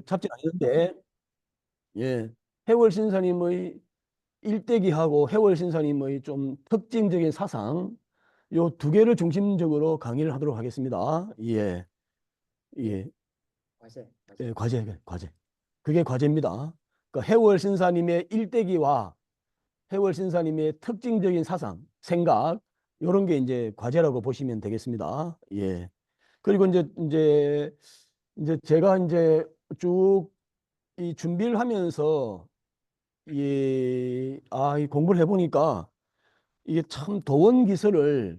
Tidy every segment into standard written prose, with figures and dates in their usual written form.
잡지 않는데, 예, 해월 신사님의 일대기하고 해월 신사님의 좀 특징적인 사상, 요 두 개를 중심적으로 강의를 하도록 하겠습니다. 예, 예, 과제. 예, 과제. 그게 과제입니다. 그러니까 해월 신사님의 일대기와 해월 신사님의 특징적인 사상, 생각, 요런 게 이제 과제라고 보시면 되겠습니다. 예. 그리고 이제 제가 이제 쭉 이 준비를 하면서 이 공부를 해보니까 이게 참 도원기설을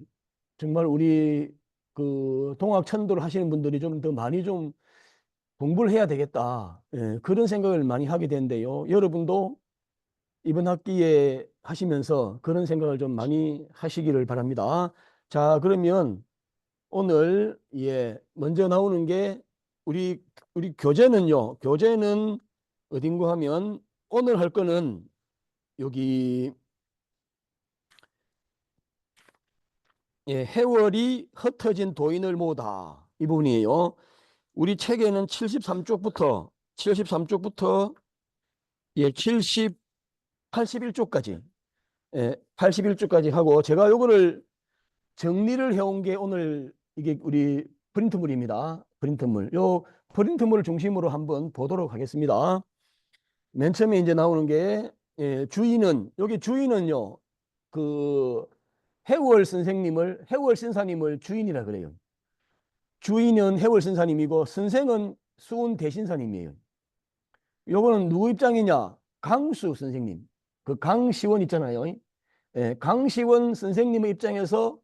정말 우리 그 동학 천도를 하시는 분들이 좀 더 많이 좀 공부를 해야 되겠다. 예, 그런 생각을 많이 하게 되는데요. 여러분도 이번 학기에 하시면서 그런 생각을 좀 많이 하시기를 바랍니다. 자, 그러면 오늘 먼저 나오는 게 우리 교재는요. 교재는 어딘가 하면 오늘 할 거는 여기 해월이 흩어진 도인을 모으다 이 부분이에요. 우리 책에는 73쪽부터 81쪽까지 81쪽까지 하고 제가 요거를 정리를 해온 게 오늘 이게 우리 프린트물입니다. 프린트물. 요 프린트물을 중심으로 한번 보도록 하겠습니다. 맨 처음에 이제 나오는 게 주인은 여기 주인은요. 그 해월 신사님을 주인이라 그래요. 주인은 해월 신사님이고 선생은 수은 대신사님이에요. 요거는 누구 입장이냐? 강수 선생님. 그 강시원 있잖아요. 강시원 선생님의 입장에서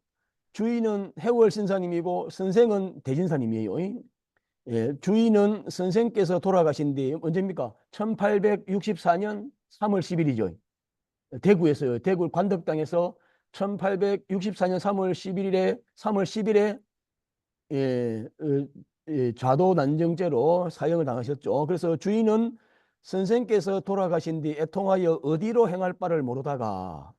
주인은 해월 신사님이고 선생은 대신사님이에요. 주인은 선생께서 돌아가신 뒤 언제입니까? 1864년 3월 10일이죠. 대구에서요. 대구 관덕당에서 1864년 3월 10일에 좌도 난정죄로 사형을 당하셨죠. 그래서 주인은 선생께서 돌아가신 뒤 애통하여 어디로 행할 바를 모르다가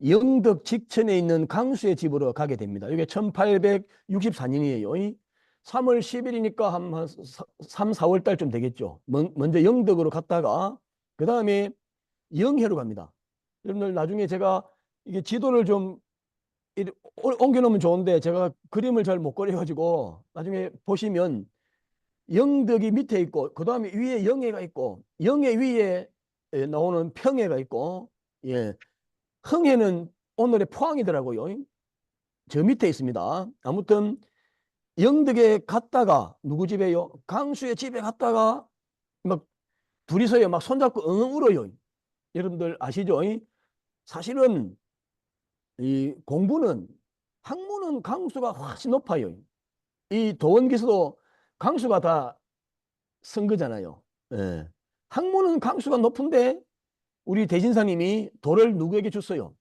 영덕 직천에 있는 강수의 집으로 가게 됩니다. 이게 1864년이에요. 3월 10일이니까 한 3, 4월 달쯤 되겠죠. 먼저 영덕으로 갔다가 그 다음에 영해로 갑니다. 여러분들 나중에 제가 이게 지도를 좀 옮겨놓으면 좋은데 제가 그림을 잘 못 그려가지고 나중에 보시면 영덕이 밑에 있고 그 다음에 위에 영해가 있고 영해 위에 나오는 평해가 있고 흥해는 오늘의 포항이더라고요. 저 밑에 있습니다. 아무튼 영덕에 갔다가 누구 집에요? 강수의 집에 갔다가 막 둘이서요 막 손잡고 엉엉 울어요. 여러분들 아시죠? 사실은 이 공부는 학문은 강수가 훨씬 높아요. 이 도원기서도 강수가 다 쓴 거잖아요. 예. 학문은 강수가 높은데 우리 대신사님이 돌을 누구에게 줬어요?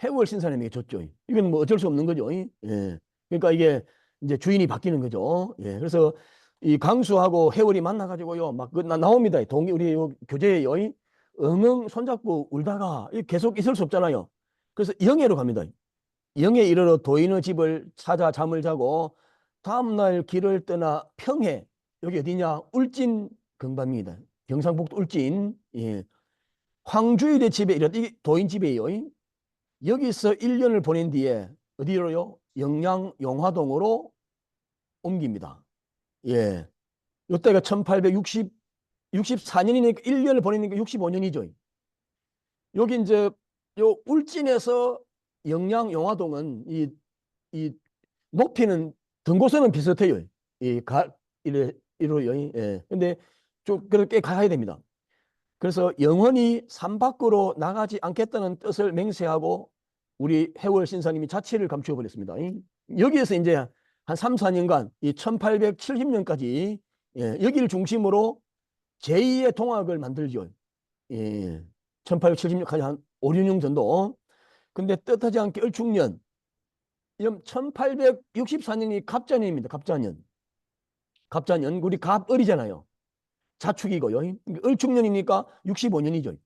해월 신사님에게 줬죠. 이건 뭐 어쩔 수 없는 거죠. 예. 그러니까 이게 이제 주인이 바뀌는 거죠. 예. 그래서 이 강수하고 해월이 만나가지고요, 막 나옵니다. 우리 교재에요. 엉엉 손잡고 울다가 계속 있을 수 없잖아요. 그래서 영해로 갑니다. 영해 이르러 도인의 집을 찾아 잠을 자고 다음날 길을 떠나 평해, 여기 어디냐? 울진 근방입니다. 경상북도 울진. 예. 황주일의 집에 이게 도인 집이에요. 여기서 1년을 보낸 뒤에 어디로요? 영양 용화동으로 옮깁니다. 예. 이때가 1864년이니까 1년을 보내니까 65년이죠. 여기 이제 요 울진에서 영양 용화동은 이 높이는 등고선은 비슷해요. 이로요. 예. 근데 좀 그렇게 가야 됩니다. 그래서 영원히 산 밖으로 나가지 않겠다는 뜻을 맹세하고 우리 해월 신사님이 자취를 감추어 버렸습니다. 여기에서 이제 한 3, 4년간 이 1870년까지 여기를 중심으로 제2의 동학을 만들죠. 1870년까지 한 5, 6년 정도. 근데 뜻하지 않게 을충년 1864년이 갑자년입니다. 갑자년 우리 갑을이잖아요. 자축이고요. 을충년이니까 65년이죠.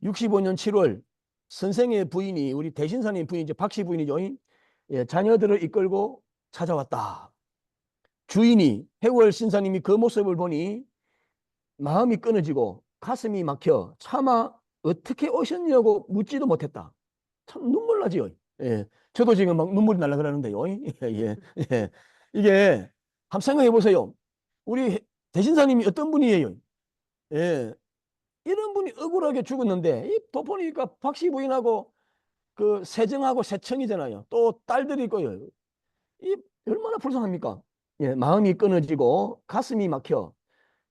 65년 7월 선생의 부인이 우리 대신사님 부인이죠. 박씨 부인이죠. 자녀들을 이끌고 찾아왔다. 주인이 해월 신사님이 그 모습을 보니 마음이 끊어지고 가슴이 막혀 차마 어떻게 오셨냐고 묻지도 못했다. 참 눈물 나지요. 예. 저도 지금 막 눈물이 날라 그러는데요. 예, 예, 예. 이게 한번 생각해 보세요. 우리 대신사님이 어떤 분이에요? 예. 이런 분이 억울하게 죽었는데 이 또 보니까 박씨 부인하고 그 세정하고 세청이잖아요. 또 딸들이 있고요. 이 얼마나 불쌍합니까? 예, 마음이 끊어지고 가슴이 막혀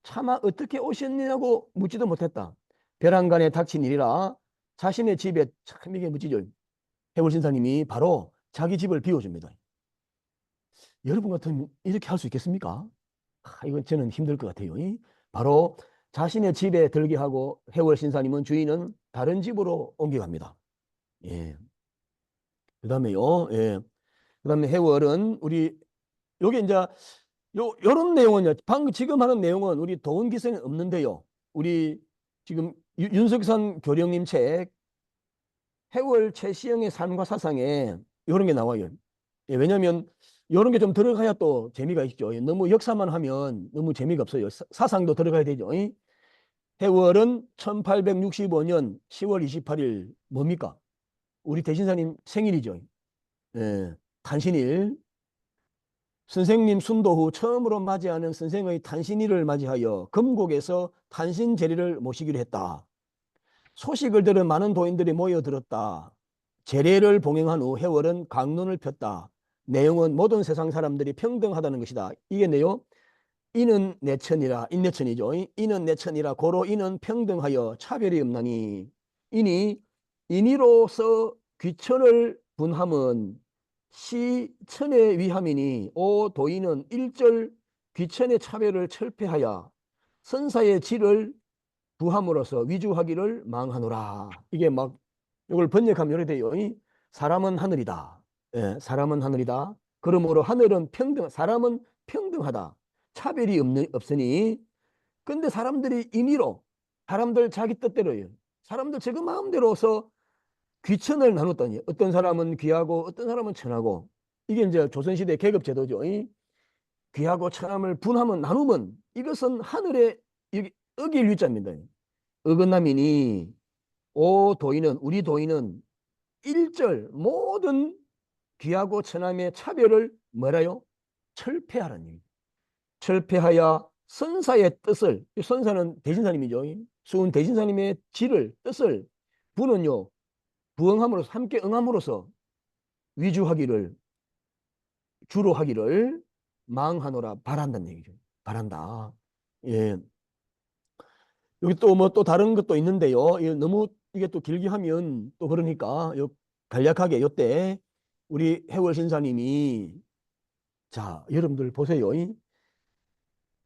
차마 어떻게 오셨느냐고 묻지도 못했다. 벼랑간에 닥친 일이라 자신의 집에 참 이게 멋지죠. 해월신사님이 바로 자기 집을 비워줍니다. 여러분 같으면 이렇게 할 수 있겠습니까? 이건 저는 힘들 것 같아요. 바로 자신의 집에 들게 하고 해월신사님은 주인은 다른 집으로 옮겨갑니다. 예. 그다음에요. 예. 그다음에 해월은 우리 요게 이제 요런 내용은요. 방금 지금 하는 내용은 우리 도원기생에 없는데요. 우리 지금 윤석선 교령님 책 해월 최시영의 삶과 사상에 이런 게 나와요. 예, 왜냐하면 이런 게 좀 들어가야 또 재미가 있죠. 예, 너무 역사만 하면 너무 재미가 없어요. 사상도 들어가야 되죠. 해월은 1865년 10월 28일 뭡니까? 우리 대신사님 생일이죠. 예, 탄신일. 선생님 순도 후 처음으로 맞이하는 선생의 탄신일을 맞이하여 금곡에서 탄신 제례를 모시기로 했다. 소식을 들은 많은 도인들이 모여들었다. 제례를 봉행한 후 해월은 강론을 폈다. 내용은 모든 세상 사람들이 평등하다는 것이다. 이게 네요. 이는 내 천이라, 인내천이죠. 이는 내 천이라 고로 이는 평등하여 차별이 없나니 이니 인이로서 귀천을 분함은 시천의 위함이니 오 도인은 일절 귀천의 차별을 철폐하여 선사의 질을 부함으로써 위주하기를 망하노라. 이게 막 이걸 번역하면 이렇게 돼요. 사람은 하늘이다. 예, 사람은 하늘이다. 그러므로 하늘은 사람은 평등하다. 차별이 없으니. 근데 사람들이 임의로, 사람들 자기 뜻대로요. 사람들 지금 마음대로서 귀천을 나눴더니 어떤 사람은 귀하고 어떤 사람은 천하고 이게 이제 조선시대 계급제도죠. 귀하고 천함을 분하면 나누면 이것은 하늘의 어길 유자입니다. 어긋남이니 오 도인은 우리 도인은 일절 모든 귀하고 천함의 차별을 뭐라요? 철폐하라는 얘기. 철폐하여 선사의 뜻을 선사는 대신사님이죠. 수은 대신사님의 질을 뜻을 부는요 부응함으로써 함께 응함으로써 위주하기를 주로 하기를 망하노라 바란다는 얘기죠. 바란다. 예. 여기 또 뭐 또 다른 것도 있는데요. 너무 이게 또 길게 하면 또 그러니까 간략하게 요때 우리 해월 신사님이 자 여러분들 보세요.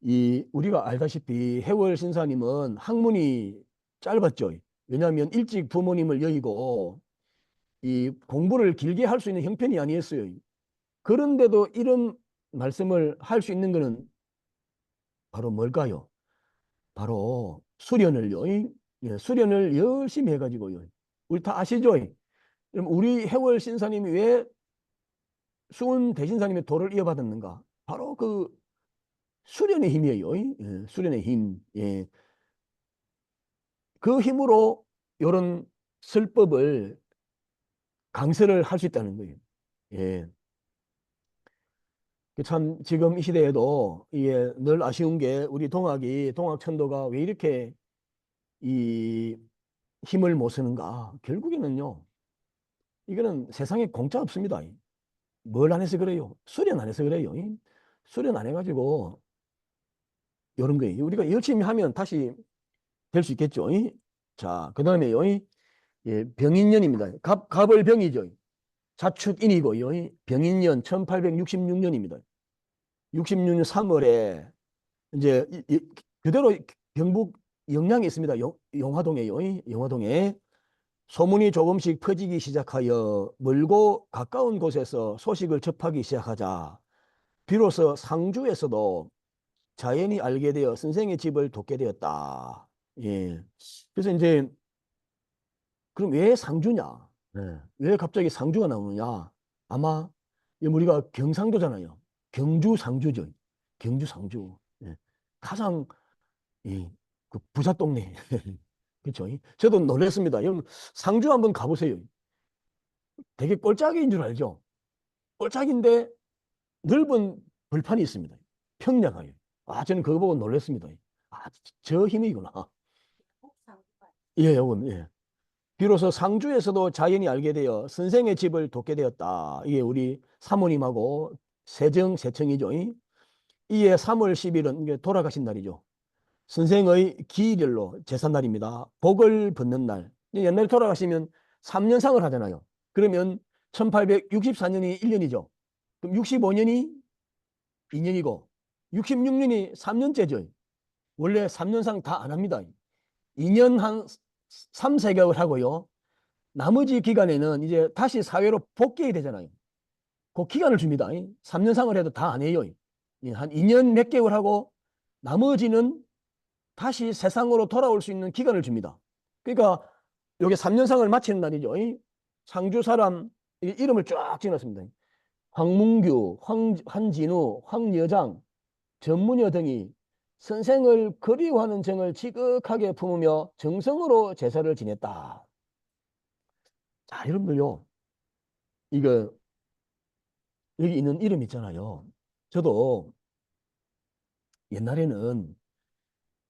이 우리가 알다시피 해월 신사님은 학문이 짧았죠. 왜냐하면 일찍 부모님을 여의고 이 공부를 길게 할 수 있는 형편이 아니었어요. 그런데도 이런 말씀을 할 수 있는 것은 바로 뭘까요? 바로 수련을요. 예, 수련을 열심히 해가지고요. 우리 다 아시죠? 그럼 우리 해월 신사님이 왜 수은 대신사님의 도를 이어받았는가? 바로 그 수련의 힘이에요. 예, 수련의 힘. 예. 그 힘으로 이런 설법을 강설을 할 수 있다는 거예요. 예. 참 지금 이 시대에도 이게 늘 아쉬운 게 우리 동학천도가 왜 이렇게 이 힘을 못 쓰는가? 결국에는요. 이거는 세상에 공짜 없습니다. 뭘 안 해서 그래요? 수련 안 해서 그래요. 수련 안 해가지고 이런 거예요. 우리가 열심히 하면 다시 될 수 있겠죠. 자, 그 다음에요. 예, 병인년입니다. 갑을 병이죠. 자축인이고요. 병인년 1866년입니다. 66년 3월에 이제 그대로 경북 영양에 있습니다. 영화동에요. 영화동에 소문이 조금씩 퍼지기 시작하여 멀고 가까운 곳에서 소식을 접하기 시작하자 비로소 상주에서도 자연히 알게 되어 선생의 집을 돕게 되었다. 예. 그래서 이제 그럼 왜 상주냐? 네. 왜 갑자기 상주가 나오느냐? 아마 우리가 경상도잖아요. 경주 상주죠. 경주 상주. 예. 가장 예. 그 부자 동네. 그렇죠. 저도 놀랐습니다. 여러분 상주 한번 가보세요. 되게 꼴짝이인 줄 알죠? 꼴짝인데 넓은 벌판이 있습니다. 평야가요. 아, 저는 그거 보고 놀랐습니다. 아, 저 힘이구나. 예, 요건, 예. 비로소 상주에서도 자연이 알게 되어 선생의 집을 돕게 되었다. 이게 우리 사모님하고 세청이죠. 이에 3월 10일은 이게 돌아가신 날이죠. 선생의 기일로 제삿날입니다. 복을 받는 날. 옛날에 돌아가시면 3년상을 하잖아요. 그러면 1864년이 1년이죠. 그럼 65년이 2년이고 66년이 3년째죠. 원래 3년상 다 안 합니다. 2년 한 3, 4개월 하고요. 나머지 기간에는 이제 다시 사회로 복귀해야 되잖아요. 그 기간을 줍니다. 3년상을 해도 다 안 해요. 한 2년 몇 개월 하고 나머지는 다시 세상으로 돌아올 수 있는 기간을 줍니다. 그러니까 여기 3년상을 마치는 날이죠. 상주 사람 이름을 쫙 지어놨습니다. 황문규, 한진우, 황여장, 전문여 등이 선생을 그리워하는 정을 지극하게 품으며 정성으로 제사를 지냈다. 자, 여러분들요. 이거 여기 있는 이름 있잖아요. 저도 옛날에는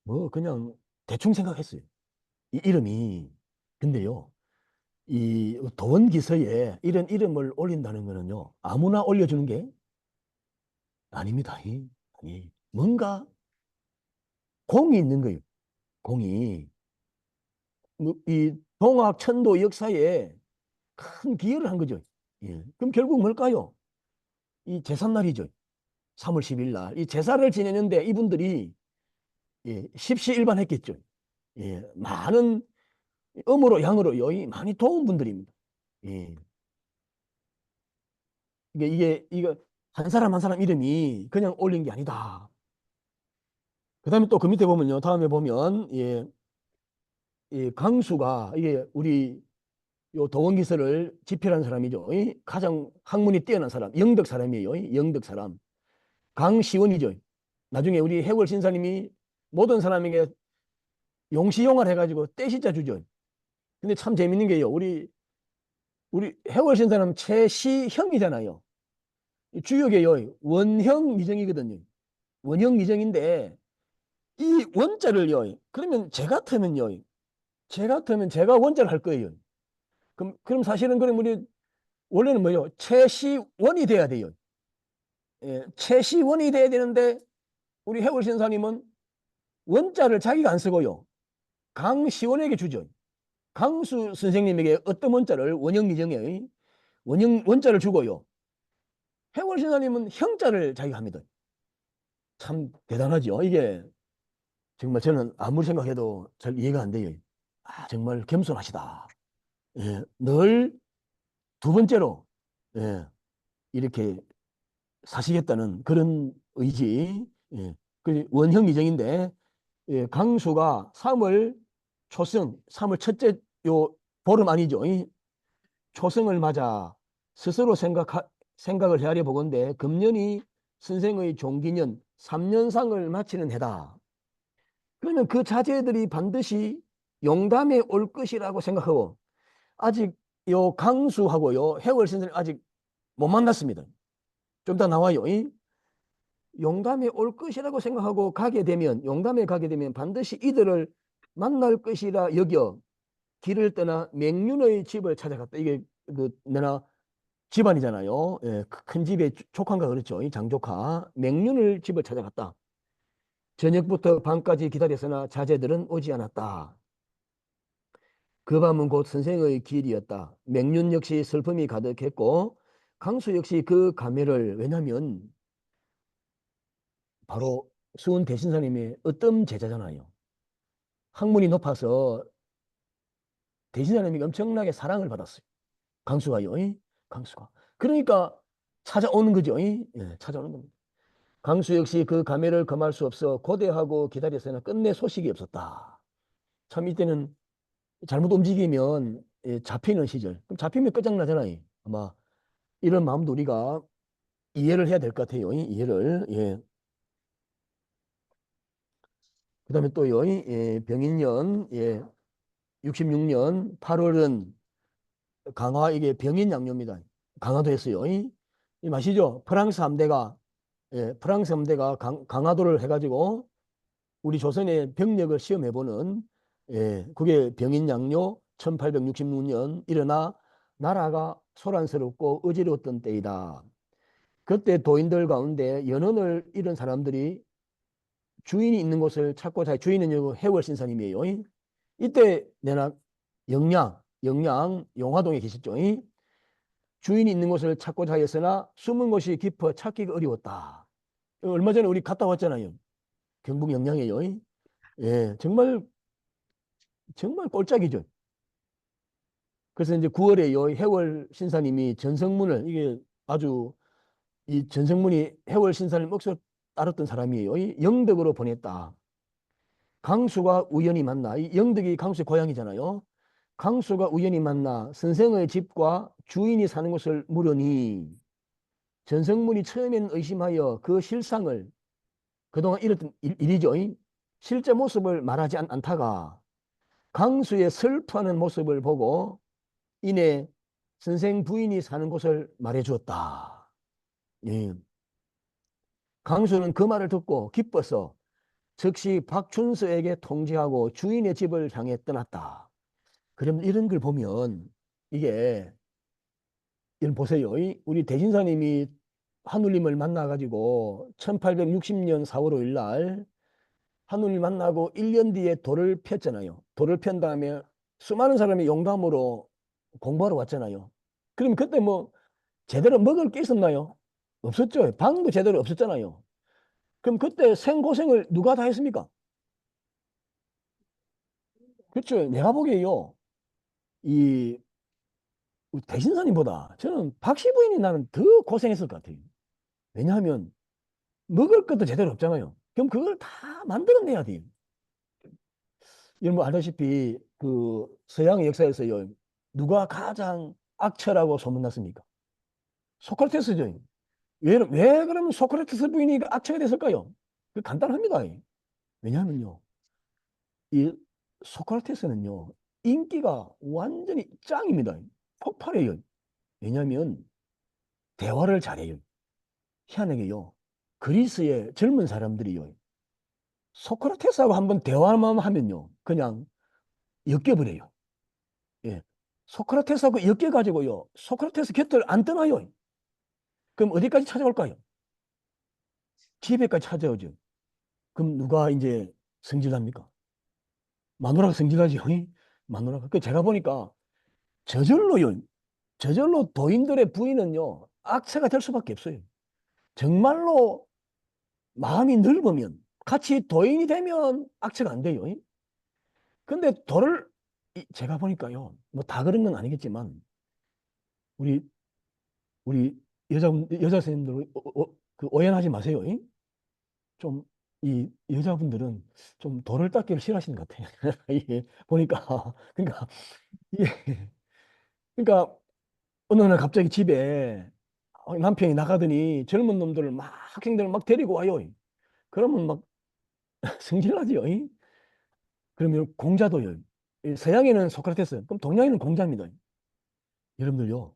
뭐 그냥 대충 생각했어요. 이 이름이. 근데요. 이 도원기서에 이런 이름을 올린다는 거는요. 아무나 올려주는 게 아닙니다. 아니, 뭔가 공이 있는 거예요. 공이. 이 동학 천도 역사에 큰 기여를 한 거죠. 예. 그럼 결국 뭘까요? 이 제삿날이죠. 3월 10일 날. 이 제사를 지내는데 이분들이 예, 십시일반했겠죠. 예, 많은 음으로 양으로 여이 많이 도운 분들입니다. 예. 이거 한 사람 한 사람 이름이 그냥 올린 게 아니다. 그 다음에 또 그 밑에 보면요. 다음에 보면, 예, 이 강수가, 이게 우리 요 도원기서를 집필한 사람이죠. 가장 학문이 뛰어난 사람, 영덕 사람이에요. 영덕 사람. 강시원이죠. 나중에 우리 해월 신사님이 모든 사람에게 용시용을 해가지고 떼시자 주죠. 근데 참 재밌는 게요. 우리 해월 신사님 최시형이잖아요. 주역이에요. 원형 미정이거든요. 원형 미정인데 이 원자를요. 그러면 제 같으면 제가 원자를 할 거예요. 그럼 사실은 그럼 우리 원래는 뭐요? 최시원이 돼야 돼요. 예, 최시원이 돼야 되는데 우리 해월 신사님은 원자를 자기가 안 쓰고요. 강시원에게 주죠. 강수 선생님에게 어떤 원자를 원형 미정에 원형 원자를 주고요. 해월 신사님은 형자를 자기가 합니다. 참 대단하죠. 이게 정말 저는 아무리 생각해도 잘 이해가 안 돼요. 아, 정말 겸손하시다. 예, 늘 두 번째로 예, 이렇게 사시겠다는 그런 의지. 예, 그 원형 미정인데 예, 강수가 3월 초성, 3월 첫째 요 보름 아니죠. 초성을 맞아 스스로 생각을 헤아려 보건대 금년이 선생의 종기년 3년상을 마치는 해다. 그러면 그 자제들이 반드시 용담에 올 것이라고 생각하고 아직 요 강수하고요 해월 선생님 아직 못 만났습니다. 좀 더 나와요. 용담에 올 것이라고 생각하고 용담에 가게 되면 반드시 이들을 만날 것이라 여겨 길을 떠나 맹륜의 집을 찾아갔다. 이게 내나 집안이잖아요. 예, 큰 집에 조카인가 그렇죠. 이 장조카 맹륜을 집을 찾아갔다. 저녁부터 밤까지 기다렸으나 자제들은 오지 않았다. 그 밤은 곧 선생의 길이었다. 맹륜 역시 슬픔이 가득했고 강수 역시 그 감회를 왜냐하면 바로 수은 대신사님의 어떤 제자잖아요. 학문이 높아서 대신사님이 엄청나게 사랑을 받았어요. 강수가요. 강수가. 그러니까 찾아오는 거죠. 예, 찾아오는 겁니다. 강수 역시 그 감회를 금할 수 없어 고대하고 기다렸으나 끝내 소식이 없었다. 참 이때는 잘못 움직이면 예, 잡히는 시절. 그럼 잡히면 끝장나잖아요. 아마 이런 마음도 우리가 이해를 해야 될 것 같아요. 이해를. 예. 그다음에 또요, 병인년, 66년 8월은 강화, 이게 병인 양요입니다. 강화도 했어요. 이 마시죠? 프랑스 함대가, 프랑스 함대가 강화도를 해가지고 우리 조선의 병력을 시험해보는, 그게 병인 양요 1866년 일어나 나라가 소란스럽고 어지러웠던 때이다. 그때 도인들 가운데 연언을 잃은 사람들이 주인이 있는 곳을 찾고 자, 주인은 해월신사님이에요. 이때 내나 영양 용화동에 계셨죠. 주인이 있는 곳을 찾고자 하였으나 숨은 곳이 깊어 찾기가 어려웠다. 얼마 전에 우리 갔다 왔잖아요. 경북 영양에요. 예, 정말 꼴짝이죠. 그래서 이제 9월에 해월 신사님이 전성문을, 이게 아주, 이 전성문이 해월 신사님 몫을 따랐던 사람이에요. 영덕으로 보냈다. 강수가 우연히 만나, 이 영덕이 강수의 고향이잖아요. 강수가 우연히 만나 선생의 집과 주인이 사는 곳을 물으니 전성문이 처음에는 의심하여 그 실상을, 그동안 이랬던 일이죠. 실제 모습을 말하지 않다가 강수의 슬퍼하는 모습을 보고 이내 선생 부인이 사는 곳을 말해 주었다. 예. 강수는 그 말을 듣고 기뻐서 즉시 박춘서에게 통지하고 주인의 집을 향해 떠났다. 그럼 이런 걸 보면 이게, 이런 보세요. 우리 대신사님이 하느님을 만나가지고 1860년 4월 5일 날 하느님 만나고 1년 뒤에 돌을 폈잖아요. 돌을 편 다음에 수많은 사람이 용담으로 공부하러 왔잖아요. 그럼 그때 뭐 제대로 먹을 게 있었나요? 없었죠. 방도 제대로 없었잖아요. 그럼 그때 생고생을 누가 다 했습니까? 그렇죠. 내가 보기에요. 이 대신사님보다 저는 박씨 부인이 나는 더 고생했을 것 같아요. 왜냐하면 먹을 것도 제대로 없잖아요. 그럼 그걸 다 만들어내야 돼요. 여러분 뭐 알다시피 그 서양의 역사에서요, 누가 가장 악처라고 소문났습니까? 소크라테스죠. 왜 그러면 소크라테스 부인이 악처가 됐을까요? 그 간단합니다. 왜냐하면요, 이 소크라테스는요, 인기가 완전히 짱입니다. 폭발해요. 왜냐하면 대화를 잘해요. 희한하게요, 그리스의 젊은 사람들이요, 소크라테스하고 한번 대화만 하면요, 그냥 엮여버려요. 예. 소크라테스하고 엮여가지고요, 소크라테스 곁을 안 떠나요. 그럼 어디까지 찾아올까요? 집에까지 찾아오죠. 그럼 누가 이제 성질납니까? 마누라가 성질나지. 마누라가. 그 제가 보니까 저절로요, 저절로 도인들의 부인은요, 악체가 될 수밖에 없어요. 정말로 마음이 넓으면, 같이 도인이 되면 악체가 안 돼요. 근데 돌을, 제가 보니까요, 뭐 다 그런 건 아니겠지만, 우리, 우리 여자 선생님들, 그 오해하지 마세요. 좀, 이 여자분들은 좀 돌을 닦기를 싫어하시는 것 같아요. 예, 보니까. 그러니까, 예, 그러니까, 어느 날 갑자기 집에 남편이 나가더니 젊은 놈들을 막, 학생들을 막 데리고 와요. 그러면 막 성질나지요. 그러면 공자도요. 서양에는 소크라테스, 그럼 동양에는 공자입니다. 여러분들요,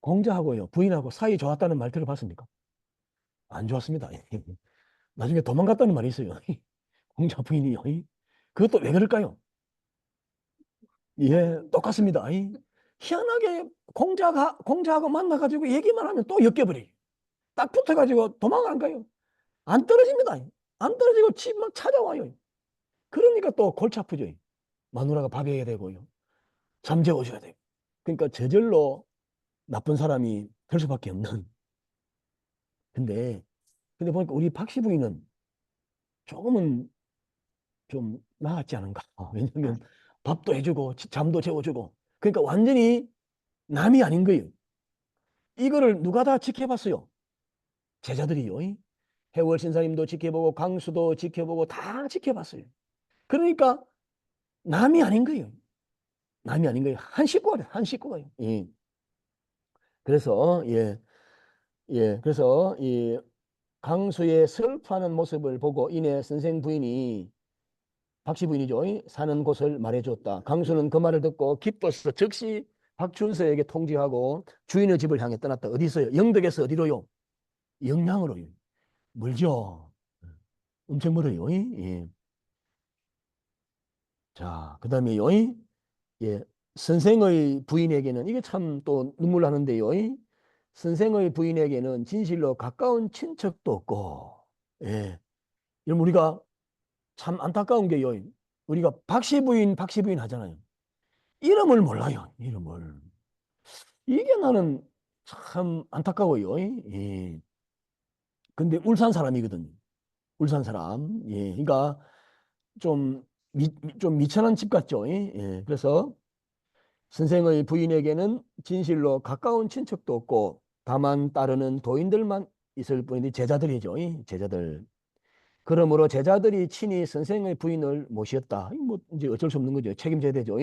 공자하고요, 부인하고 사이 좋았다는 말 들어봤습니까? 안 좋았습니다. 나중에 도망갔다는 말이 있어요. 공자 부인이요. 그것도 왜 그럴까요? 예, 똑같습니다. 희한하게 공자하고 만나가지고 얘기만 하면 또 엮여버려요. 딱 붙어가지고 도망 안 가요. 안 떨어집니다. 안 떨어지고 집 막 찾아와요. 그러니까 또 골치 아프죠. 마누라가 밥 해야 되고요. 잠재워줘야 돼요. 그러니까 저절로 나쁜 사람이 될 수밖에 없는. 근데, 근데 보니까 우리 박씨 부인은 조금은 좀 나았지 않은가. 왜냐면 밥도 해주고 잠도 재워주고. 그러니까 완전히 남이 아닌 거예요. 이거를 누가 다 지켜봤어요? 제자들이요. 해월 신사님도 지켜보고 강수도 지켜보고 다 지켜봤어요. 그러니까 남이 아닌 거예요. 남이 아닌 거예요. 한 식구가, 한 식구가요. 예. 그래서, 그래서 이 강수의 슬퍼하는 모습을 보고 이내 선생 부인이 박씨 부인이죠. 사는 곳을 말해줬다. 강수는 그 말을 듣고 기뻐서 즉시 박춘서에게 통지하고 주인의 집을 향해 떠났다. 어디서요? 영덕에서 어디로요? 영양으로요. 멀죠. 엄청 멀어요. 예. 자, 그 다음에요. 예. 선생의 부인에게는 이게 참 또 눈물 나는데요. 선생의 부인에게는 진실로 가까운 친척도 없고, 예. 이러면 우리가 참 안타까운 게요. 우리가 박씨 부인 하잖아요. 이름을 몰라요. 이름을. 이게 나는 참 안타까워요. 예. 근데 울산 사람이거든요. 울산 사람. 예. 그러니까 좀, 좀 미천한 집 같죠. 예. 그래서 선생의 부인에게는 진실로 가까운 친척도 없고 다만 따르는 도인들만 있을 뿐인데 제자들이죠. 제자들. 그러므로 제자들이 친히 선생의 부인을 모셨다. 뭐 이제 어쩔 수 없는 거죠. 책임져야 되죠.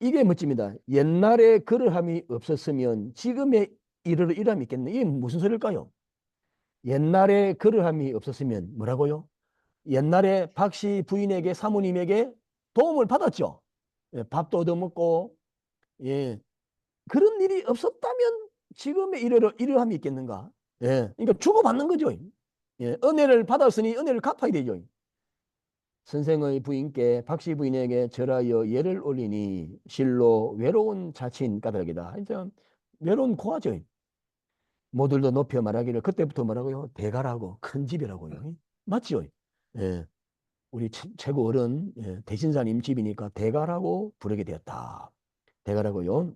이게 멋집니다. 옛날에 그러함이 없었으면 지금의 이러함이 있겠네. 이게 무슨 소리일까요? 옛날에 그러함이 없었으면 뭐라고요? 옛날에 박씨 부인에게 사모님에게 도움을 받았죠. 예, 밥도 얻어먹고, 예, 그런 일이 없었다면 지금의 이러함이 있겠는가? 예, 그러니까 주고받는 거죠. 예, 은혜를 받았으니 은혜를 갚아야 되죠. 선생의 부인께 박씨 부인에게 절하여 예를 올리니 실로 외로운 자친 까닭이다. 이제 외로운 고아죠. 모들도 높여 말하기를 그때부터 뭐라고요? 대가라고 큰 집이라고요. 맞지요? 예, 우리 최고 어른 예, 대신사님 집이니까 대가라고 부르게 되었다. 대가라고요.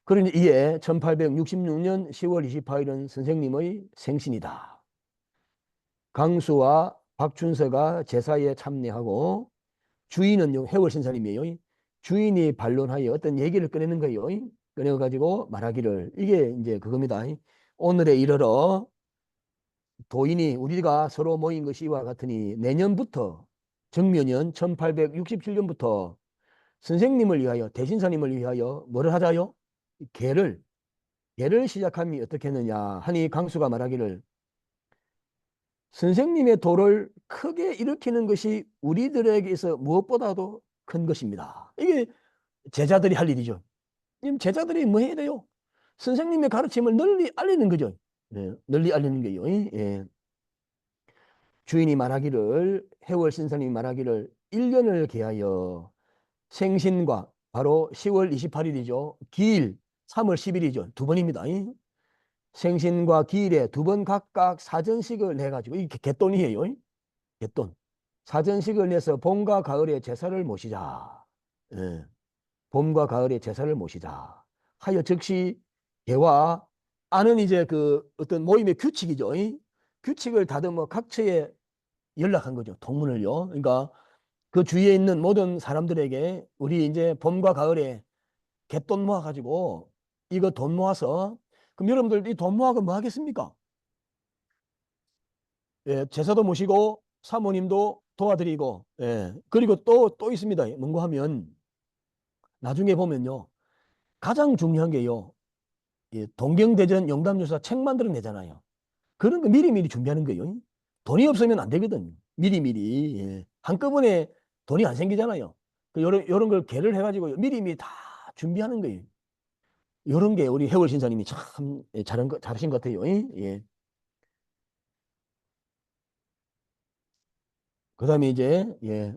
그러니 이에 1866년 10월 28일은 선생님의 생신이다. 강수와 박춘서가 제사에 참여하고 주인은요, 해월신사님이에요. 주인이 반론하여 어떤 얘기를 꺼내는 거예요. 꺼내가지고 말하기를, 이게 이제 그겁니다. 오늘에 이르러 도인이 우리가 서로 모인 것이 이와 같으니 내년부터 정묘년 1867년부터 선생님을 위하여, 대신사님을 위하여 뭐를 하자요? 계를, 계를 시작함이 어떻게 했느냐 하니 강수가 말하기를 선생님의 도를 크게 일으키는 것이 우리들에게서 무엇보다도 큰 것입니다. 이게 제자들이 할 일이죠. 제자들이 뭐 해야 돼요? 선생님의 가르침을 널리 알리는 거죠. 예, 널리 알리는 거예요. 예. 주인이 말하기를 해월 신사님이 말하기를 1년을 계하여 생신과 바로 10월 28일이죠. 기일 3월 10일이죠. 두 번입니다. 생신과 기일에 두 번 각각 사전식을 내가지고 이게 갯돈이에요. 갯돈. 사전식을 내서 봄과 가을에 제사를 모시자. 예. 봄과 가을에 제사를 모시자. 하여 즉시 개와 아는 이제 그 어떤 모임의 규칙이죠. 규칙을 다듬어 각처에 연락한 거죠. 통문을요. 그러니까 그 주위에 있는 모든 사람들에게 우리 이제 봄과 가을에 갯돈 모아가지고 이거 돈 모아서 그럼 여러분들 이 돈 모아서 뭐 하겠습니까? 예, 제사도 모시고 사모님도 도와드리고 예, 그리고 또 있습니다. 뭔가 하면 나중에 보면요. 가장 중요한 게요. 예, 동경대전 용담유사 책 만들어내잖아요. 그런 거 미리미리 준비하는 거예요. 돈이 없으면 안 되거든요. 미리미리. 예. 한꺼번에 돈이 안 생기잖아요. 요런 걸 계를 해가지고 미리미리 다 준비하는 거예요. 요런 게 우리 해월 신사님이 참 예, 잘하신 것 같아요. 예. 그 다음에 이제, 예.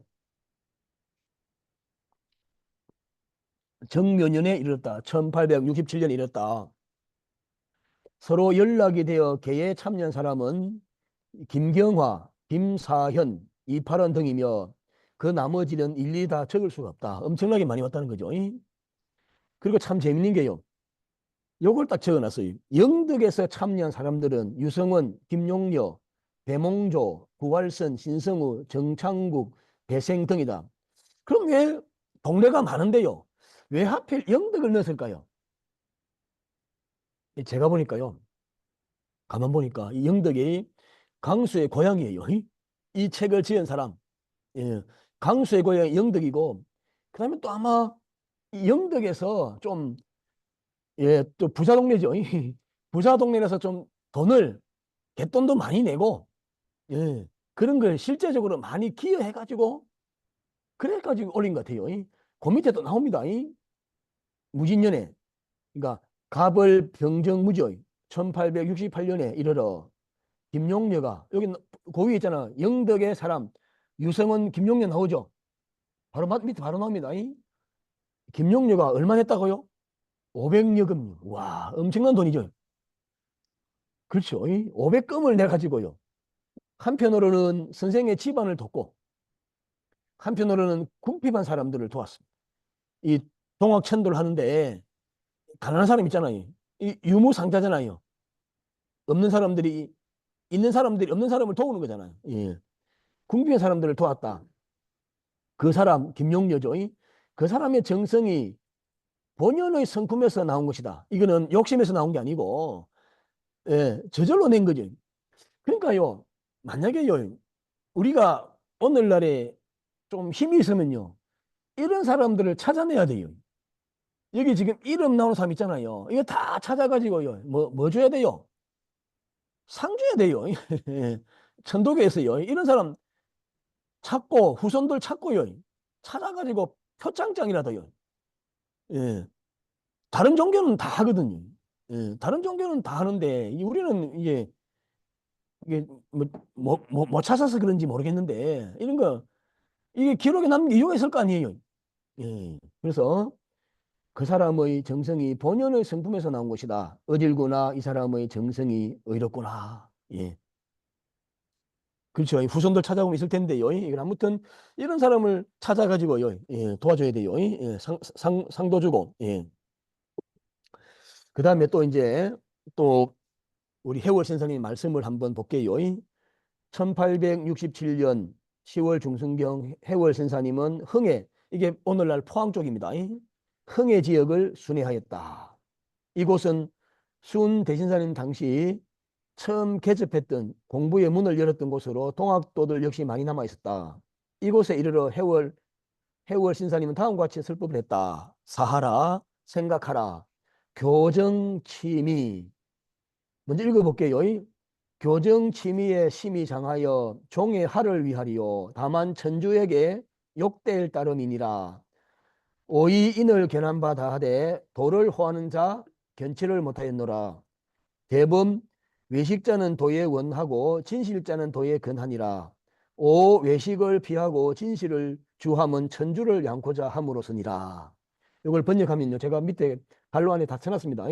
정묘년에 이르렀다. 1867년에 이르렀다. 서로 연락이 되어 계에 참여한 사람은 김경화, 김사현, 이파란 등이며 그 나머지는 일일이 다 적을 수가 없다. 엄청나게 많이 왔다는 거죠. 그리고 참 재밌는 게요. 요걸 딱 적어놨어요. 영덕에서 참여한 사람들은 유성원, 김용려, 배몽조, 구활선, 신성우, 정창국, 배생 등이다. 그럼 왜 동네가 많은데요? 왜 하필 영덕을 넣었을까요? 제가 보니까요. 가만 보니까 이 영덕이 강수의 고향이에요. 이 책을 지은 사람. 예. 강수의 고향이 영덕이고 그다음에 또 아마 이 영덕에서 좀 예, 또 부자 동네죠. 부자 동네라서 좀 돈을 갯돈도 많이 내고 예. 그런 걸 실제적으로 많이 기여해가지고 그래가지고 올린 것 같아요. 그 밑에도 나옵니다. 무진년에, 그러니까 갑을 병정무죠. 1868년에 이르러 김용녀가 여기 그 위에 있잖아. 영덕의 사람 유성은 김용녀 나오죠. 바로 밑에 바로 나옵니다. 김용녀가 얼마 냈다고요? 500여금요. 와, 엄청난 돈이죠. 그렇죠. 500금을 내가지고요. 한편으로는 선생의 집안을 돕고 한편으로는 궁핍한 사람들을 도왔습니다. 이 동학천도를 하는데 가난한 사람 있잖아요. 이 유무상자잖아요. 없는 사람들이 있는 사람들이 없는 사람을 도우는 거잖아요. 예. 궁핍한 사람들을 도왔다. 그 사람 김용녀죠. 그 사람의 정성이 본연의 성품에서 나온 것이다. 이거는 욕심에서 나온 게 아니고 예, 저절로 낸 거죠. 그러니까요. 만약에요. 우리가 오늘날에 좀 힘이 있으면요. 이런 사람들을 찾아내야 돼요. 여기 지금 이름 나오는 사람 있잖아요. 이거 다 찾아가지고요. 뭐 줘야 돼요? 상 줘야 돼요. 천도교에서요. 이런 사람 찾고 후손들 찾고요. 찾아가지고 표창장이라도요. 예. 다른 종교는 다 하거든요. 예. 다른 종교는 다 하는데 우리는 이게 못 찾아서 그런지 모르겠는데 이런 거 이게 기록에 남는 이유가 있을 거 아니에요. 예. 그래서 그 사람의 정성이 본연의 성품에서 나온 것이다. 어질구나 이 사람의 정성이 의롭구나. 예. 그렇죠. 후손들 찾아보면 있을 텐데요. 이건 아무튼 이런 사람을 찾아가지고요. 예, 도와줘야 돼요. 예, 상도 주고. 예. 그 다음에 또 이제 또 우리 해월 선생님 말씀을 한번 볼게요. 1867년 10월 중순경 해월 선사님은 흥해, 이게 오늘날 포항 쪽입니다. 흥해 지역을 순회하였다. 이곳은 순 대신사님 당시 처음 개접했던 공부의 문을 열었던 곳으로 동학도들 역시 많이 남아 있었다. 이곳에 이르러 해월 신사님은 다음과 같이 설법을 했다. 사하라, 생각하라, 교정치미. 먼저 읽어볼게요. 교정치미의 심이 장하여 종의 하를 위하리요. 다만 천주에게 욕될 따름이니라. 오이 인을 견한바다 하되 도를 호하는 자 견치를 못하였노라. 대범 외식자는 도에 원하고 진실자는 도에 근하니라. 오 외식을 피하고 진실을 주함은 천주를 양코자 함으로서니라. 이걸 번역하면요. 제가 밑에 갈로 안에 다 쳐놨습니다.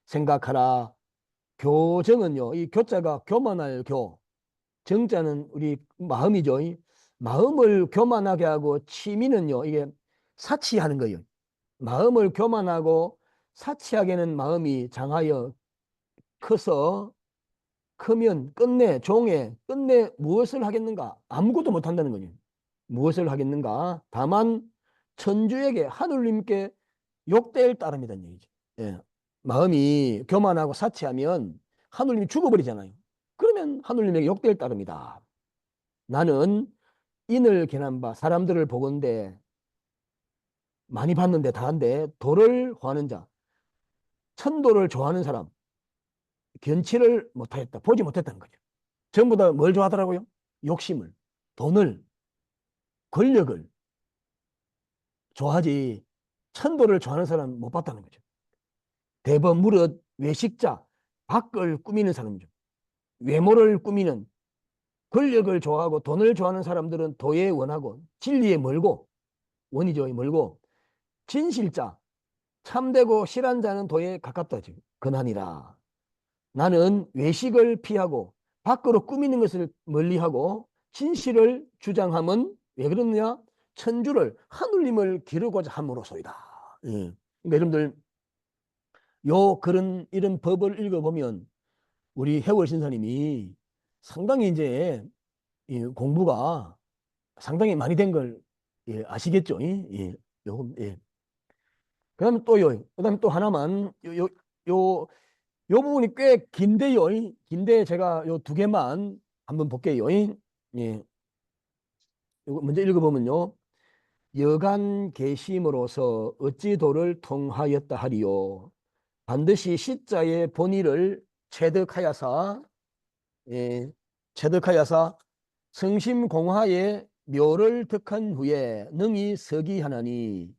생각하라. 교정은요. 이 교자가 교만할 교. 정자는 우리 마음이죠. 마음을 교만하게 하고 치미는요. 이게 사치하는 거예요. 마음을 교만하고 사치하게는 마음이 장하여 커서 크면 끝내 종에 끝내 무엇을 하겠는가? 아무것도 못한다는 거죠. 무엇을 하겠는가? 다만 천주에게 하늘님께 욕될 따름이라는 얘기죠. 예. 마음이 교만하고 사치하면 하늘님이 죽어버리잖아요. 그러면 하늘님에게 욕될 따름이다. 나는 인을 견한 바 사람들을 보건대 많이 봤는데 다한데 도를 구하는 자 천도를 좋아하는 사람 견치를 못하였다. 보지 못했다는 거죠. 전부 다 뭘 좋아하더라고요? 욕심을, 돈을, 권력을 좋아하지 천도를 좋아하는 사람 못 봤다는 거죠. 대법 무릇 외식자, 밖을 꾸미는 사람이죠. 외모를 꾸미는 권력을 좋아하고 돈을 좋아하는 사람들은 도에 원하고 진리에 멀고 원이죠. 멀고 진실자, 참되고 실한 자는 도에 가깝다죠. 근하니라. 나는 외식을 피하고 밖으로 꾸미는 것을 멀리하고 진실을 주장함은 왜 그러느냐? 천주를 하늘님을 기르고자 함으로소이다. 예. 그러니까 여러분들 그런 이런 법을 읽어보면 우리 해월 신사님이 상당히 이제 공부가 상당히 많이 된 걸 아시겠죠? 예. 요금, 예. 그다음에 또요. 그다음에 또 하나만 요, 요 부분이 꽤 긴데요. 긴데 제가 요 두 개만 한번 볼게요. 예. 요거 먼저 읽어보면요. 여간 계심으로서 어찌 도를 통하였다 하리요. 반드시 시자의 본의를 체득하여사, 예, 체득하여사 성심공화의 묘를 득한 후에 능히 서기하나니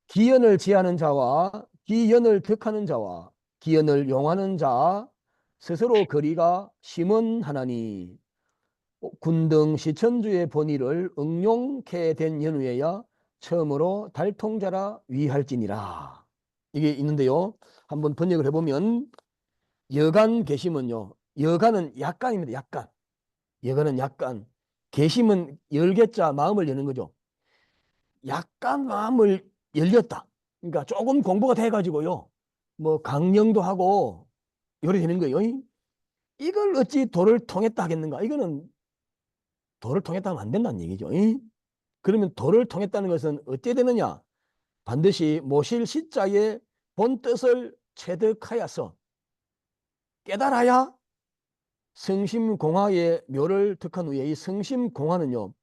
기연을 지하는 자와 기연을 득하는 자와 기연을 용하는 자 스스로 거리가 심언하나니 군등 시천주의 본의를 응용케 된 연후에야 처음으로 달통자라 위할지니라. 이게 있는데요. 한번 번역을 해보면 여간 계시면요. 여간은 약간입니다. 약간. 여간은 약간. 계심은 열겠자 마음을 여는 거죠. 약간 마음을 열렸다. 그러니까 조금 공부가 돼가지고요. 뭐 강령도 하고 요래 되는 거예요. 이걸 어찌 도를 통했다 하겠는가? 이거는 도를 통했다 하면 안 된다는 얘기죠. 그러면 도를 통했다는 것은 어찌 되느냐? 반드시 모실 시자의 본 뜻을 체득하여서 깨달아야 성심공화의 묘를 득한 후에 이 성심공화는요.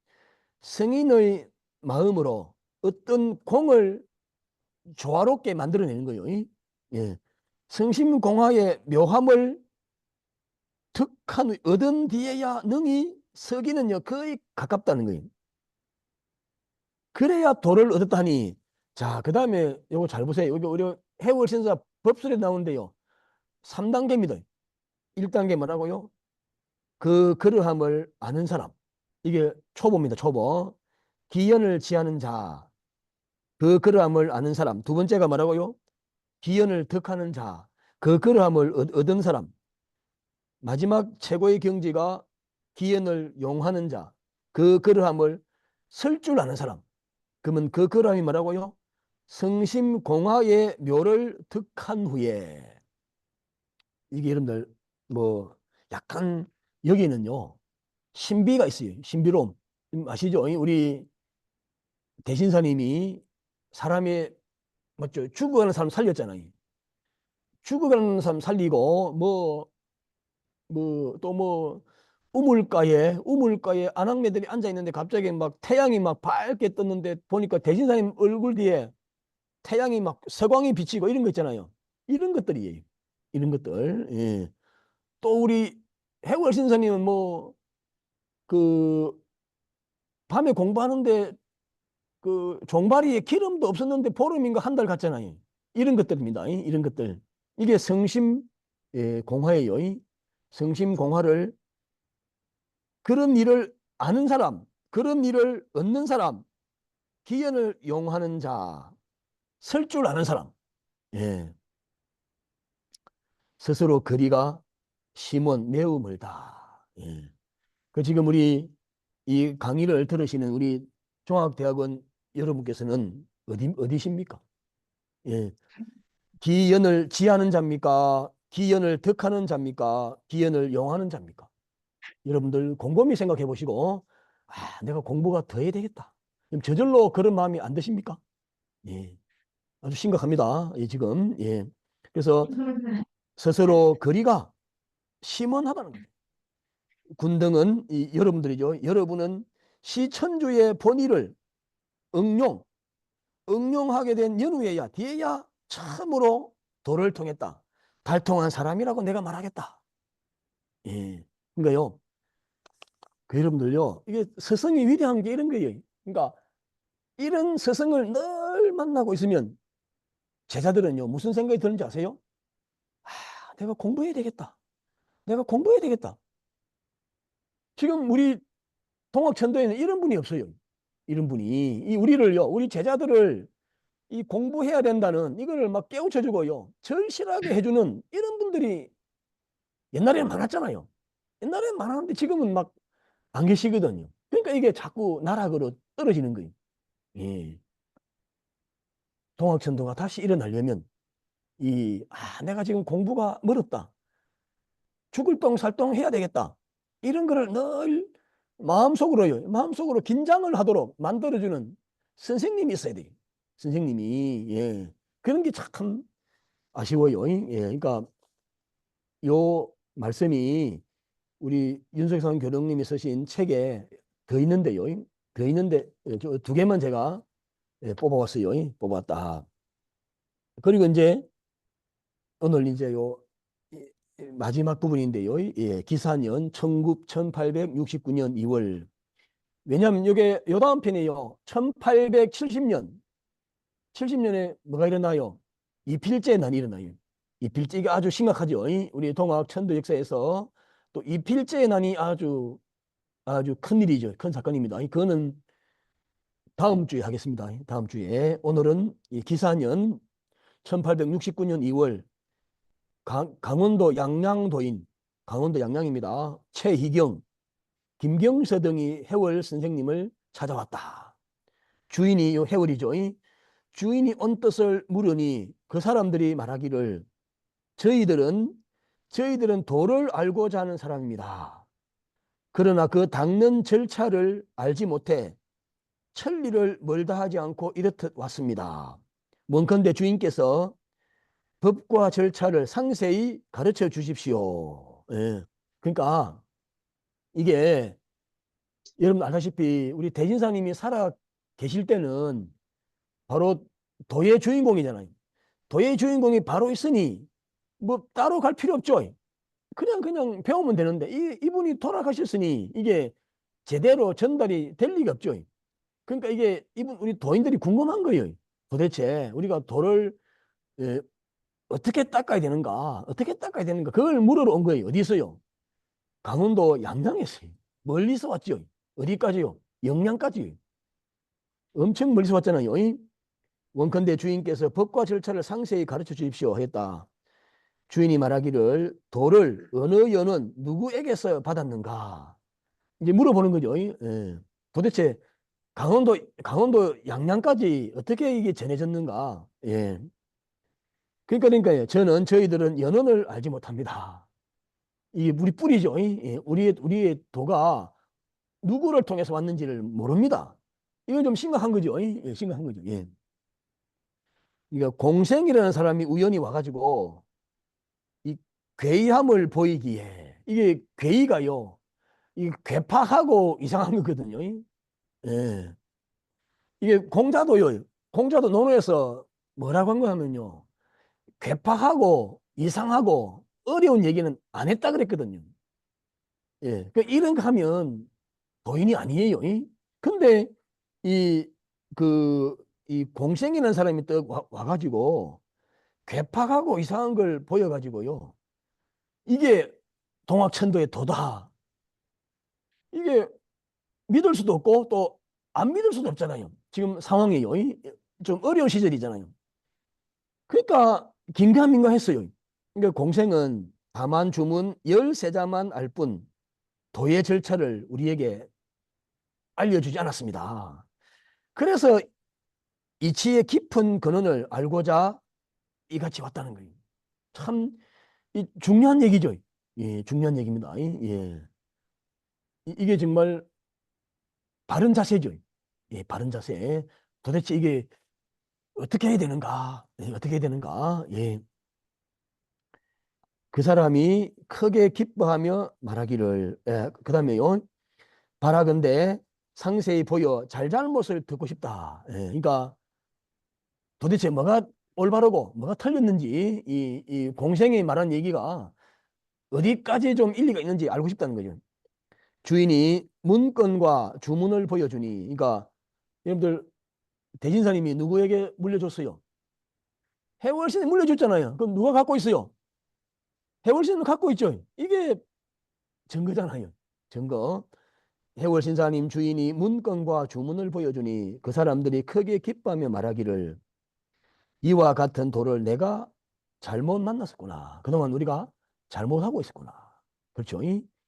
성인의 마음으로 어떤 공을 조화롭게 만들어내는 거예요. 예. 성심공화의 묘함을 득한 후 얻은 뒤에야 능히 서기는요 거의 가깝다는 거예요. 그래야 도를 얻었다니. 자, 그 다음에 요거 잘 보세요. 여기 우리 해월신사 법술에 나오는데요. 3단계입니다. 1단계 뭐라고요? 그 그러함을 아는 사람. 이게 초보입니다. 초보. 기연을 지하는 자. 그 그러함을 아는 사람. 두 번째가 뭐라고요? 기연을 득하는 자. 그 그러함을 얻은 사람. 마지막 최고의 경지가 기연을 용하는 자. 그 그러함을 쓸 줄 아는 사람. 그러면 그 그러함이 뭐라고요? 성심공화의 묘를 득한 후에. 이게 여러분들 뭐 약간 여기는요 신비가 있어요. 신비로움 아시죠? 우리 대신사님이 사람의 맞죠? 죽어가는 사람 살렸잖아요. 죽어가는 사람 살리고 뭐 또 뭐 우물가에 아낙네들이 앉아 있는데 갑자기 막 태양이 막 밝게 떴는데 보니까 대신사님 얼굴 뒤에 태양이 막 서광이 비치고 이런 거 있잖아요. 이런 것들이에요. 이런 것들. 예. 또 우리 해월 신사님은 뭐 그 밤에 공부하는데 그 종바리에 기름도 없었는데 보름인가 한 달 갔잖아요. 이런 것들입니다. 이런 것들. 이게 성심 공화예요. 성심 공화를 그런 일을 아는 사람, 그런 일을 얻는 사람, 기연을 용하는 자, 설 줄 아는 사람. 예. 스스로 거리가 심은 매우 멀다. 예. 그 지금 우리 이 강의를 들으시는 우리 종합대학원 여러분께서는 어디십니까? 예. 기연을 지하는 자입니까? 기연을 덕하는 자입니까? 기연을 용하는 자입니까? 여러분들 곰곰이 생각해 보시고, 아, 내가 공부가 더 해야 되겠다. 그럼 저절로 그런 마음이 안 드십니까? 예. 아주 심각합니다. 예, 지금. 예. 그래서 스스로 거리가 심원하다는 거죠. 군등은 여러분들이죠. 여러분은 시천주의 본의를 응용, 응용하게 된 연후에야 뒤에야 참으로 도를 통했다. 달통한 사람이라고 내가 말하겠다. 예. 그러니까요. 그 여러분들요. 이게 스승이 위대한 게 이런 거예요. 그러니까 이런 스승을 늘 만나고 있으면 제자들은요. 무슨 생각이 드는지 아세요? 아, 내가 공부해야 되겠다. 내가 공부해야 되겠다. 지금 우리 동학천도에는 이런 분이 없어요. 이런 분이 이 우리를요. 우리 제자들을 이 공부해야 된다는 이거를 막 깨우쳐주고요. 절실하게 해주는 이런 분들이 옛날에는 많았잖아요. 옛날에는 많았는데 지금은 막 안 계시거든요. 그러니까 이게 자꾸 나락으로 떨어지는 거예요. 예. 동학천도가 다시 일어나려면 내가 지금 공부가 멀었다. 죽을 똥 살 똥 해야 되겠다. 이런 거를 늘 마음속으로 긴장을 하도록 만들어주는 선생님이 있어야 돼요. 선생님이, 예. 그런 게 참 아쉬워요. 예. 그러니까 요 말씀이 우리 윤석상 교령님이 쓰신 책에 더 있는데요. 더 있는데 두 개만 제가 뽑아왔어요. 뽑았다. 그리고 이제 오늘 이제 마지막 부분인데요. 예, 기사년 1869년 2월. 왜냐하면 이게 요 다음 편이요. 1870년, 70년에 뭐가 일어나요? 이필제난이 일어나요. 이필제, 이게 아주 심각하죠. 우리 동학 천도 역사에서 또 이필제난이 아주 큰 일이죠. 큰 사건입니다. 그거는 다음 주에 하겠습니다. 다음 주에. 오늘은 이 기사년 1869년 2월 강원도 양양도인, 강원도 양양입니다. 최희경, 김경서 등이 해월 선생님을 찾아왔다. 주인이 요 해월이죠. 주인이 온 뜻을 물으니 그 사람들이 말하기를 저희들은 도를 알고자 하는 사람입니다. 그러나 그 닦는 절차를 알지 못해 천리를 멀다 하지 않고 이렇듯 왔습니다. 뭔컨대 주인께서 법과 절차를 상세히 가르쳐 주십시오. 예. 그러니까 이게 여러분 알다시피 우리 대진사님이 살아 계실 때는 바로 도의 주인공이잖아요. 도의 주인공이 바로 있으니 뭐 따로 갈 필요 없죠. 그냥 배우면 되는데 이분이 돌아가셨으니 이게 제대로 전달이 될 리가 없죠. 그러니까 이게 우리 도인들이 궁금한 거예요. 도대체 우리가 도를 예, 어떻게 닦아야 되는가? 어떻게 닦아야 되는가? 그걸 물으러 온 거예요. 어디서요? 강원도 양양에서요. 멀리서 왔죠. 어디까지요? 영양까지요. 엄청 멀리서 왔잖아요. 원컨대 주인께서 법과 절차를 상세히 가르쳐 주십시오 했다. 주인이 말하기를 도를 어느 연은 누구에게서 받았는가? 이제 물어보는 거죠. 예. 도대체 강원도 양양까지 어떻게 이게 전해졌는가? 예. 그러니까요. 저희들은 연원을 알지 못합니다. 이게 우리 뿌리죠. 예. 우리의 도가 누구를 통해서 왔는지를 모릅니다. 이건 좀 심각한 거죠. 예. 심각한 거죠. 예. 그러니까 공생이라는 사람이 우연히 와가지고 이 괴이함을 보이기에 이게 괴이가요. 이 괴팍하고 이상한 거거든요. 예. 이게 공자도요. 공자도 논어에서 뭐라고 한 거 하면요. 괴팍하고 이상하고 어려운 얘기는 안 했다 그랬거든요. 예. 그 이런 거 하면 도인이 아니에요. 근데 이, 이 공생이라는 사람이 또 와가지고 괴팍하고 이상한 걸 보여가지고요. 이게 동학천도의 도다. 이게 믿을 수도 없고 또 안 믿을 수도 없잖아요. 지금 상황이요. 좀 어려운 시절이잖아요. 그러니까 긴가민가 했어요. 그러니까 공생은 다만 주문 13자만 알 뿐 도의 절차를 우리에게 알려주지 않았습니다. 그래서 이치의 깊은 근원을 알고자 이같이 왔다는 거예요. 참 중요한 얘기죠. 예, 중요한 얘기입니다. 예. 이게 정말 바른 자세죠. 예, 바른 자세. 도대체 이게 어떻게 해야 되는가? 예, 어떻게 해야 되는가? 예. 그 사람이 크게 기뻐하며 말하기를, 예, 그 다음에요. 바라건대 상세히 보여 잘잘못을 듣고 싶다. 예, 그러니까 도대체 뭐가 올바르고 뭐가 틀렸는지 이 공생이 말한 얘기가 어디까지 좀 일리가 있는지 알고 싶다는 거죠. 주인이 문건과 주문을 보여주니, 그러니까 여러분들 대진사님이 누구에게 물려줬어요? 해월신에 물려줬잖아요. 그럼 누가 갖고 있어요? 해월신은 갖고 있죠. 이게 증거잖아요. 증거. 해월신사님 주인이 문건과 주문을 보여주니 그 사람들이 크게 기뻐하며 말하기를 이와 같은 도를 내가 잘못 만났었구나. 그동안 우리가 잘못하고 있었구나. 그렇죠.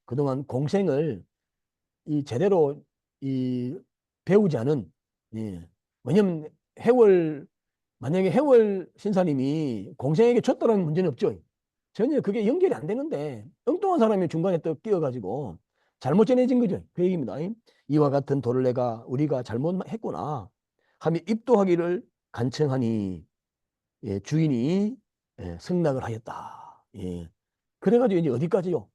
그동안 공생을 제대로 배우지 않은, 예. 왜냐면 만약에 해월 신사님이 공생에게 줬다는 문제는 없죠. 전혀 그게 연결이 안 되는데 엉뚱한 사람이 중간에 또 끼어가지고 잘못 전해진 거죠. 그 얘기입니다. 이와 같은 도를 우리가 잘못했구나 하며 입도하기를 간청하니, 예, 주인이, 예, 승낙을 하였다. 예. 그래가지고 이제 어디까지요?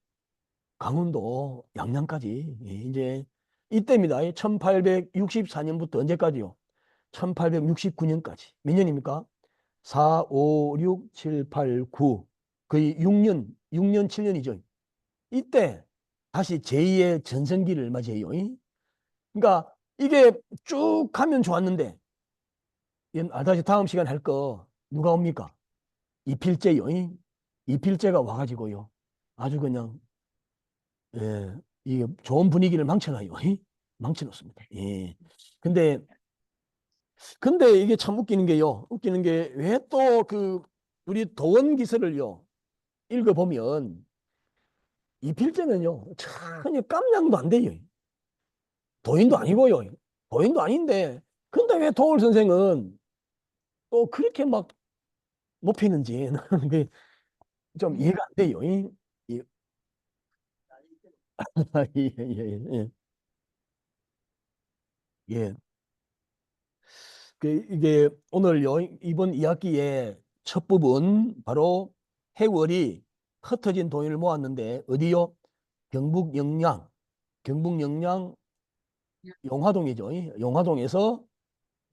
강원도 양양까지. 예, 이제 이때입니다. 1864년부터 언제까지요? 1869년까지. 몇 년입니까? 4, 5, 6, 7, 8, 9. 거의 6년, 6년, 7년이죠. 이때 다시 제2의 전성기를 맞이해요. 그러니까 이게 쭉 가면 좋았는데, 다시 다음 시간 할 거 누가 옵니까? 이필제요. 이필제가 와가지고요. 아주 그냥, 예, 이게 좋은 분위기를 망쳐놔요. 망쳐놓습니다. 예. 근데, 근데 이게 참 웃기는 게요. 웃기는 게 왜 또 그, 우리 도원기서를요, 읽어보면, 이필제는요, 전혀 깜냥도 안 돼요. 도인도 아니고요. 도인도 아닌데, 근데 왜 도울 선생은 또 그렇게 막 높이는지, 나는 그게 좀 이해가 안 돼요. 이- 예, 예, 예. 예. 이게 오늘요, 이번 2학기에 첫 부분, 바로 해월이 흩어진 돈을 모았는데, 어디요? 경북 영양, 경북 영양 용화동이죠. 용화동에서,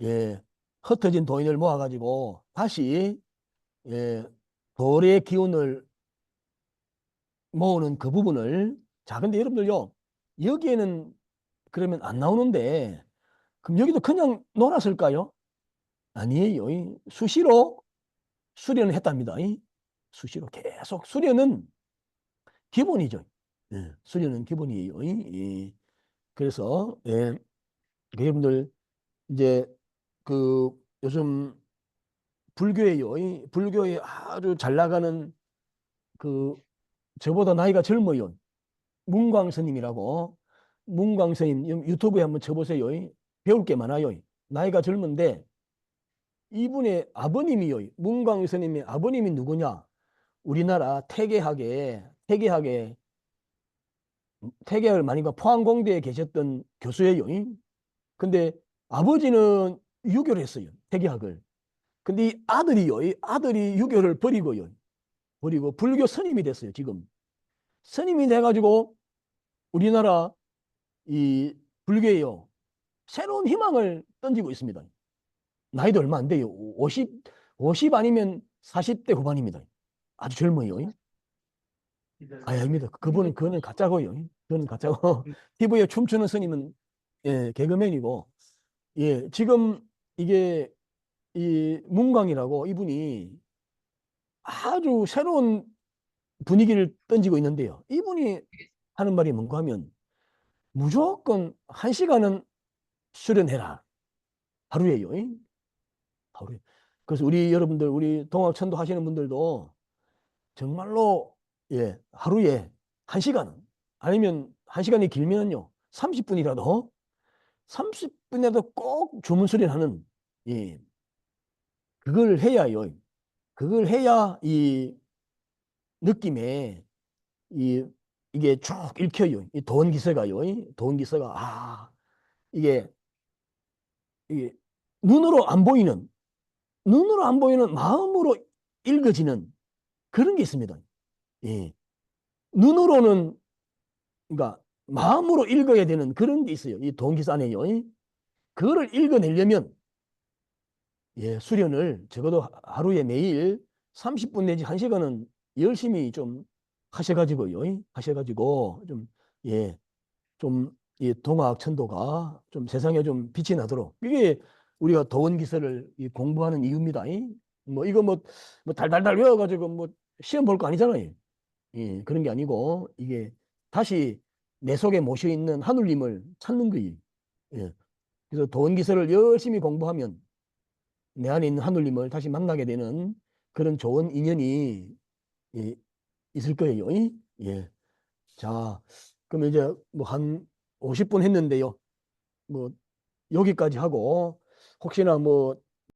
예, 흩어진 돈을 모아가지고 다시, 예, 돌의 기운을 모으는 그 부분을, 자, 근데 여러분들요, 여기에는 그러면 안 나오는데, 그럼 여기도 그냥 놀았을까요? 아니에요. 수시로 수련을 했답니다. 수시로 계속 수련은 기본이죠. 예, 수련은 기본이에요. 그래서, 예, 그 여러분들 이제 그 요즘 불교예요. 불교에 아주 잘 나가는 그 저보다 나이가 젊어요. 문광 스님이라고. 문광 스님 유튜브에 한번 쳐보세요. 배울 게 많아요. 나이가 젊은데 이분의 아버님이요. 문광 스님의 아버님이 누구냐? 우리나라 태계학을 많이 포항공대에 계셨던 교수예요. 근데 아버지는 유교를 했어요. 태계학을. 근데 이 아들이요. 이 아들이 유교를 버리고요. 버리고 불교 스님이 됐어요. 지금. 스님이 돼가지고 우리나라 이 불교에요. 새로운 희망을 던지고 있습니다. 나이도 얼마 안 돼요. 50 아니면 40대 후반입니다. 아주 젊어요. 아닙니다. 그거는 가짜고요. 그거는 가짜고. TV에 춤추는 스님은, 예, 개그맨이고, 예, 지금 이게 이 문광이라고 이분이 아주 새로운 분위기를 던지고 있는데요. 이분이 하는 말이 뭔가 하면 무조건 1시간은 수련해라. 하루에요. 하루에. 그래서 우리 여러분들, 우리 동학천도 하시는 분들도 정말로, 예, 하루에 1시간은, 아니면 1시간이 길면요 30분이라도 30분이라도 꼭 주문 수련하는, 예, 그걸 해야요. 그걸 해야 이 느낌에 이 이게 쭉 읽혀요. 이 도원기서가요. 도원기서가, 이게 이게 눈으로 안 보이는, 눈으로 안 보이는 마음으로 읽어지는 그런 게 있습니다. 예. 눈으로는, 그러니까 마음으로 읽어야 되는 그런 게 있어요. 이 도원기서 안에요. 그거를 읽어내려면, 예, 수련을 적어도 하루에 매일 30분 내지 1시간은 열심히 좀 하셔가지고요. 하셔가지고 좀, 예, 좀 이 동학 천도가 좀 세상에 좀 빛이 나도록, 이게 우리가 도원기서를 공부하는 이유입니다. 뭐 이거 뭐 달달달 외워가지고 뭐 시험 볼 거 아니잖아요. 예, 그런 게 아니고 이게 다시 내 속에 모셔 있는 하느님을 찾는 거예요. 예. 그래서 도원기서를 열심히 공부하면 내 안에 있는 하느님을 다시 만나게 되는 그런 좋은 인연이, 예, 있을 거예요. 예. 자, 그럼 이제 뭐 한 50분 했는데요. 뭐 여기까지 하고, 혹시나 뭐